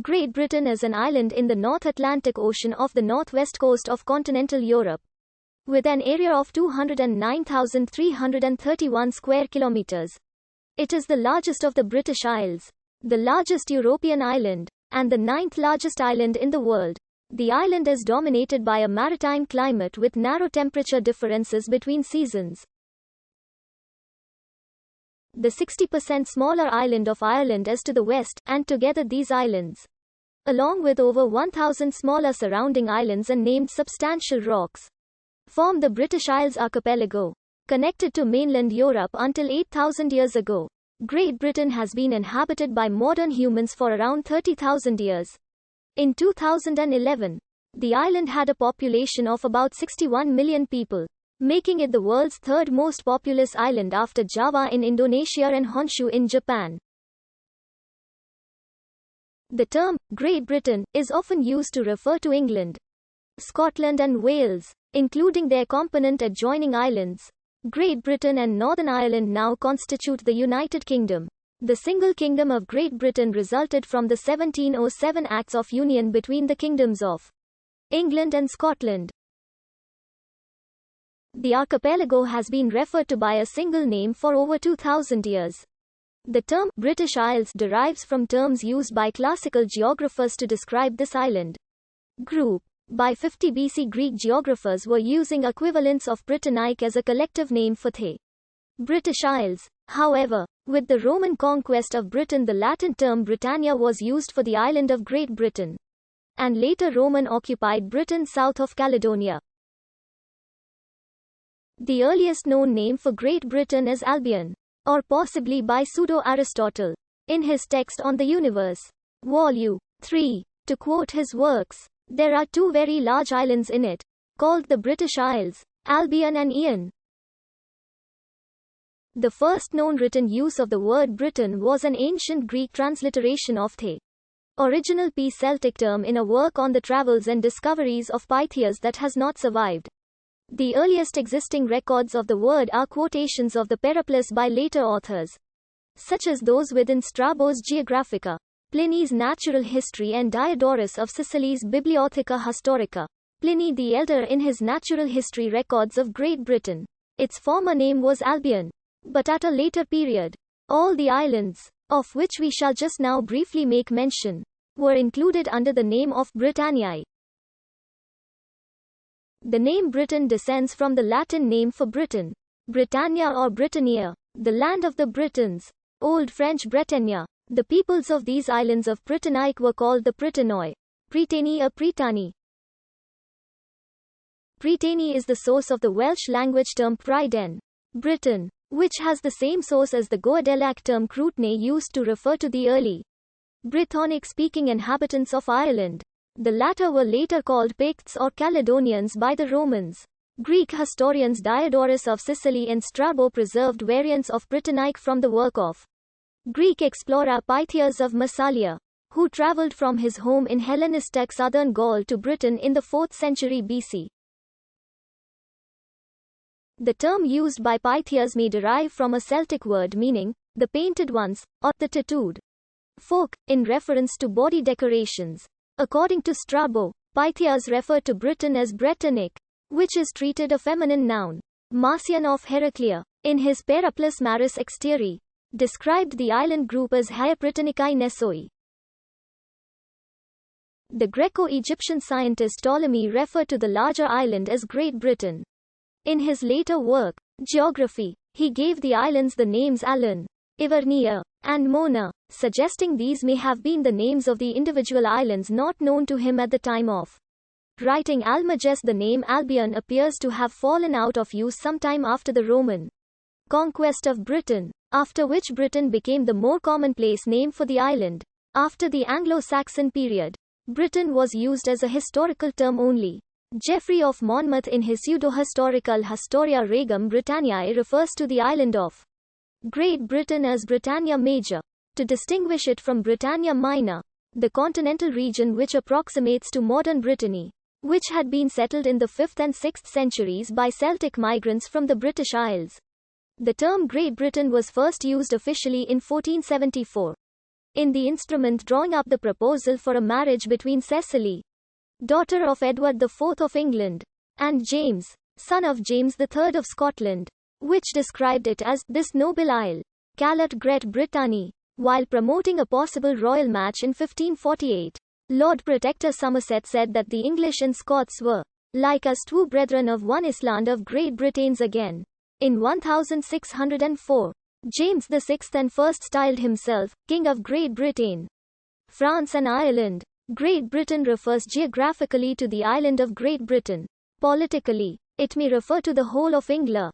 Great Britain is an island in the North Atlantic Ocean off the northwest coast of continental Europe. With an area of 209,331 square kilometers. It is the largest of the British Isles, the largest European island, and the ninth largest island in the world. The island is dominated by a maritime climate with narrow temperature differences between seasons. The 60% smaller island of Ireland is to the west, and together these islands, along with over 1,000 smaller surrounding islands and named substantial rocks, form the British Isles archipelago. Connected to mainland Europe until 8,000 years ago, Great Britain has been inhabited by modern humans for around 30,000 years. In 2011, the island had a population of about 61 million people, making it the world's third most populous island after Java in Indonesia and Honshu in Japan. The term, Great Britain, is often used to refer to England, Scotland and Wales, including their component adjoining islands. Great Britain and Northern Ireland now constitute the United Kingdom. The single kingdom of Great Britain resulted from the 1707 Acts of Union between the kingdoms of England and Scotland. The archipelago has been referred to by a single name for over 2,000 years. The term British Isles derives from terms used by classical geographers to describe this island group. By 50 BC, Greek geographers were using equivalents of Britannic as a collective name for the British Isles. However, with the Roman conquest of Britain, the Latin term Britannia was used for the island of Great Britain, and later Roman-occupied Britain south of Caledonia. The earliest known name for Great Britain is Albion, or possibly by pseudo-Aristotle, in his text on the universe, Vol. 3. To quote his works, there are two very large islands in it, called the British Isles, Albion and Ian. The first known written use of the word Britain was an ancient Greek transliteration of the original Celtic term in a work on the travels and discoveries of Pytheas that has not survived. The earliest existing records of the word are quotations of the Periplus by later authors, such as those within Strabo's Geographica, Pliny's Natural History and Diodorus of Sicily's Bibliotheca Historica. Pliny the Elder in his Natural History records of Great Britain. Its former name was Albion. But at a later period, all the islands, of which we shall just now briefly make mention, were included under the name of Britanniae. The name Britain descends from the Latin name for Britain, Britannia or Britannia, the land of the Britons, Old French Bretagne. The peoples of these islands of Britannic were called the Britanoi, Prytaini or Prytani. Prytaini is the source of the Welsh language term Pryden, Britain, which has the same source as the Goidelic term Crutne used to refer to the early Brythonic-speaking inhabitants of Ireland. The latter were later called Picts or Caledonians by the Romans. Greek historians Diodorus of Sicily and Strabo preserved variants of Britannic from the work of Greek explorer Pytheas of Massalia, who travelled from his home in Hellenistic southern Gaul to Britain in the 4th century BC. The term used by Pytheas may derive from a Celtic word meaning, the painted ones, or the tattooed folk, in reference to body decorations. According to Strabo, Pytheas referred to Britain as Britannic, which is treated a feminine noun. Marcian of Heraclea, in his Periplus Maris Exteri, described the island group as Haia Britannicae Nessoi. The Greco-Egyptian scientist Ptolemy referred to the larger island as Great Britain. In his later work, Geography, he gave the islands the names Alan, Ivernia, and Mona, suggesting these may have been the names of the individual islands not known to him at the time of writing Almagest. The name Albion appears to have fallen out of use sometime after the Roman conquest of Britain, after which Britain became the more commonplace name for the island. After the Anglo-Saxon period, Britain was used as a historical term only. Geoffrey of Monmouth in his pseudo-historical Historia Regum Britanniae refers to the island of Great Britain as Britannia Major, to distinguish it from Britannia Minor, the continental region which approximates to modern Brittany, which had been settled in the 5th and 6th centuries by Celtic migrants from the British Isles. The term Great Britain was first used officially in 1474. in the instrument drawing up the proposal for a marriage between Cecily, daughter of Edward IV of England, and James, son of James III of Scotland, which described it as this noble isle, Callot Great Britannie, while promoting a possible royal match in 1548. Lord Protector Somerset said that the English and Scots were, like us, two brethren of one island of Great Britain's again. In 1604, James VI and first styled himself King of Great Britain, France and Ireland. Great Britain refers geographically to the island of Great Britain. Politically, it may refer to the whole of England.